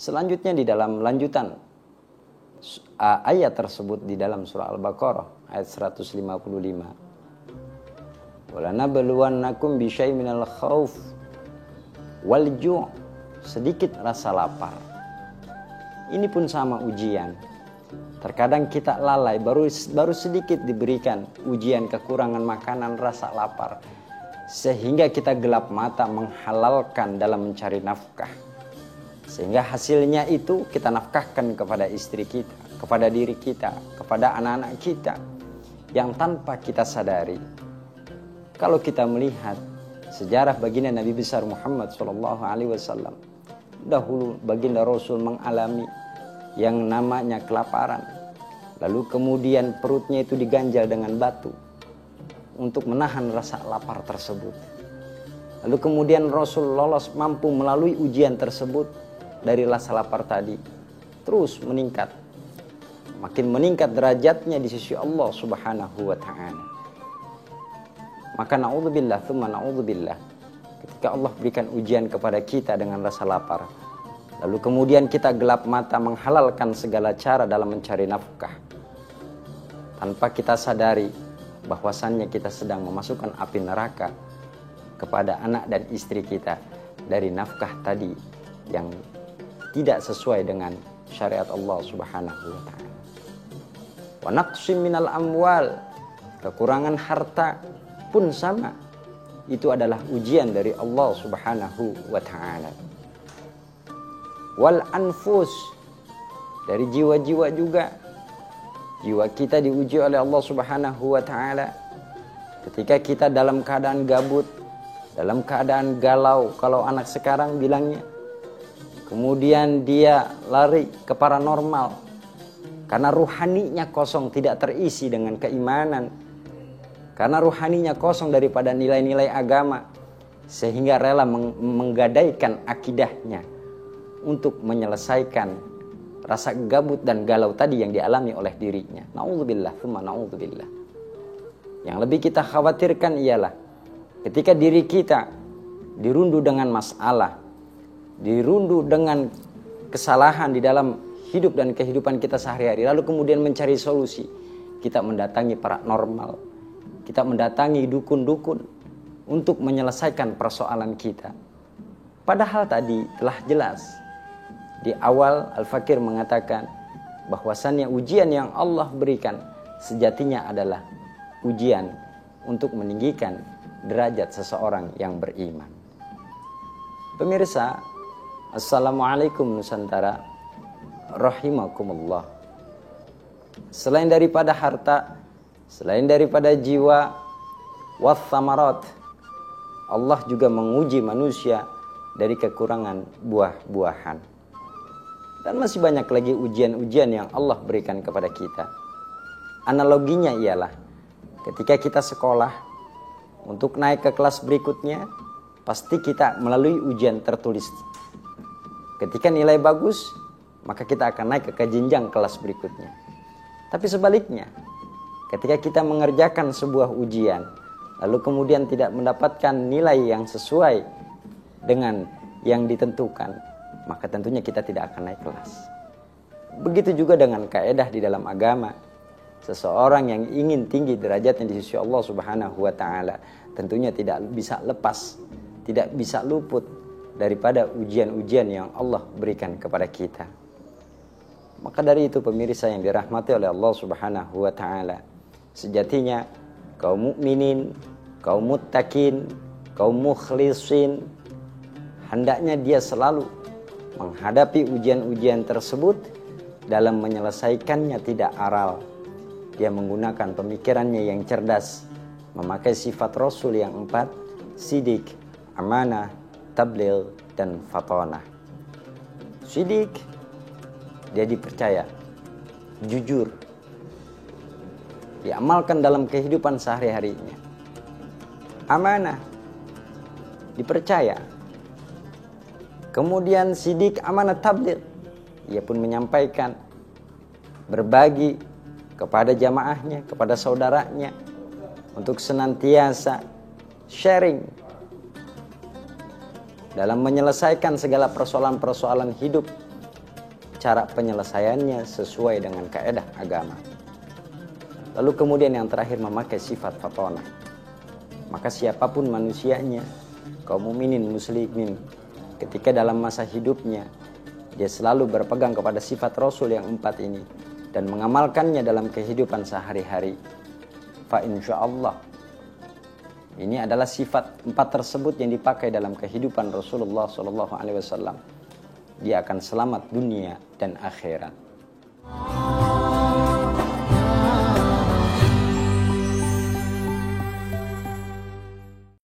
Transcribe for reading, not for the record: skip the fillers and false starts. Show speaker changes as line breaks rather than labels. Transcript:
Selanjutnya di dalam lanjutan ayat tersebut di dalam surah Al-Baqarah ayat 155. Walanabluwannakum bisyai'in minal khauf wal ju', sedikit rasa lapar. Ini pun sama ujian. Terkadang kita lalai, baru sedikit diberikan ujian kekurangan makanan, rasa lapar, sehingga kita gelap mata menghalalkan dalam mencari nafkah. Sehingga hasilnya itu kita nafkahkan kepada istri kita, kepada diri kita, kepada anak-anak kita, yang tanpa kita sadari. Kalau kita melihat sejarah baginda Nabi besar Muhammad SAW, dahulu baginda Rasul mengalami yang namanya kelaparan. Lalu kemudian perutnya itu diganjal dengan batu untuk menahan rasa lapar tersebut. Lalu kemudian Rasul lolos, mampu melalui ujian tersebut dari rasa lapar tadi. Terus meningkat. Makin meningkat derajatnya di sisi Allah Subhanahu wa ta'ala. Maka na'udzubillah, thumma na'udzubillah, ketika Allah berikan ujian kepada kita dengan rasa lapar, lalu kemudian kita gelap mata menghalalkan segala cara dalam mencari nafkah, tanpa kita sadari bahwasannya kita sedang memasukkan api neraka kepada anak dan istri kita dari nafkah tadi yang tidak sesuai dengan syariat Allah Subhanahu wa ta'ala. Wa naqsim minal amwal, kekurangan harta pun sama. Itu adalah ujian dari Allah Subhanahu wa ta'ala. Wal anfus, dari jiwa-jiwa juga. Jiwa kita diuji oleh Allah Subhanahu wa ta'ala ketika kita dalam keadaan gabut, dalam keadaan galau, kalau anak sekarang bilangnya. Kemudian dia lari ke paranormal karena ruhaninya kosong, tidak terisi dengan keimanan. Karena ruhaninya kosong daripada nilai-nilai agama, sehingga rela menggadaikan akidahnya untuk menyelesaikan rasa gabut dan galau tadi yang dialami oleh dirinya. Na'udzubillah, tsumma na'udzubillah. Yang lebih kita khawatirkan ialah ketika diri kita dirundu dengan masalah, dirundu dengan kesalahan di dalam hidup dan kehidupan kita sehari-hari, lalu kemudian mencari solusi. Kita mendatangi paranormal, kita mendatangi dukun-dukun untuk menyelesaikan persoalan kita. Padahal tadi telah jelas di awal Al-Fakir mengatakan bahwasannya ujian yang Allah berikan sejatinya adalah ujian untuk meninggikan derajat seseorang yang beriman. Pemirsa, Assalamualaikum Nusantara, rahimakumullah. Selain daripada harta, selain daripada jiwa, wathamarat, Allah juga menguji manusia dari kekurangan buah-buahan. Dan masih banyak lagi ujian-ujian yang Allah berikan kepada kita. Analoginya ialah ketika kita sekolah, untuk naik ke kelas berikutnya, pasti kita melalui ujian tertulis. Ketika nilai bagus, maka kita akan naik ke jenjang kelas berikutnya. Tapi sebaliknya, ketika kita mengerjakan sebuah ujian, lalu kemudian tidak mendapatkan nilai yang sesuai dengan yang ditentukan, maka tentunya kita tidak akan naik kelas. Begitu juga dengan kaedah di dalam agama. Seseorang yang ingin tinggi derajatnya di sisi Allah Subhanahu wa ta'ala, tentunya tidak bisa lepas, tidak bisa luput daripada ujian-ujian yang Allah berikan kepada kita. Maka dari itu pemirsa yang dirahmati oleh Allah Subhanahu wa ta'ala, sejatinya kaum mukminin, kaum muttaqin, kaum mukhlisin, hendaknya dia selalu menghadapi ujian-ujian tersebut dalam menyelesaikannya tidak aral. Dia menggunakan pemikirannya yang cerdas, memakai sifat Rasul yang 4, sidik, amanah, tabligh, dan fatonah. Sidik, dia dipercaya, jujur, diamalkan dalam kehidupan sehari-harinya. Amanah, dipercaya. Kemudian sidik, amanah, tabligh, ia pun menyampaikan, berbagi kepada jamaahnya, kepada saudaranya, untuk senantiasa sharing dalam menyelesaikan segala persoalan-persoalan hidup cara penyelesaiannya sesuai dengan kaidah agama. Lalu kemudian yang terakhir memakai sifat fatonah. Maka siapapun manusianya, kaum mukminin muslimin, ketika dalam masa hidupnya dia selalu berpegang kepada sifat Rasul yang 4 ini dan mengamalkannya dalam kehidupan sehari-hari, fa insyaallah ini adalah sifat 4 tersebut yang dipakai dalam kehidupan Rasulullah SAW. Dia akan selamat dunia dan akhirat.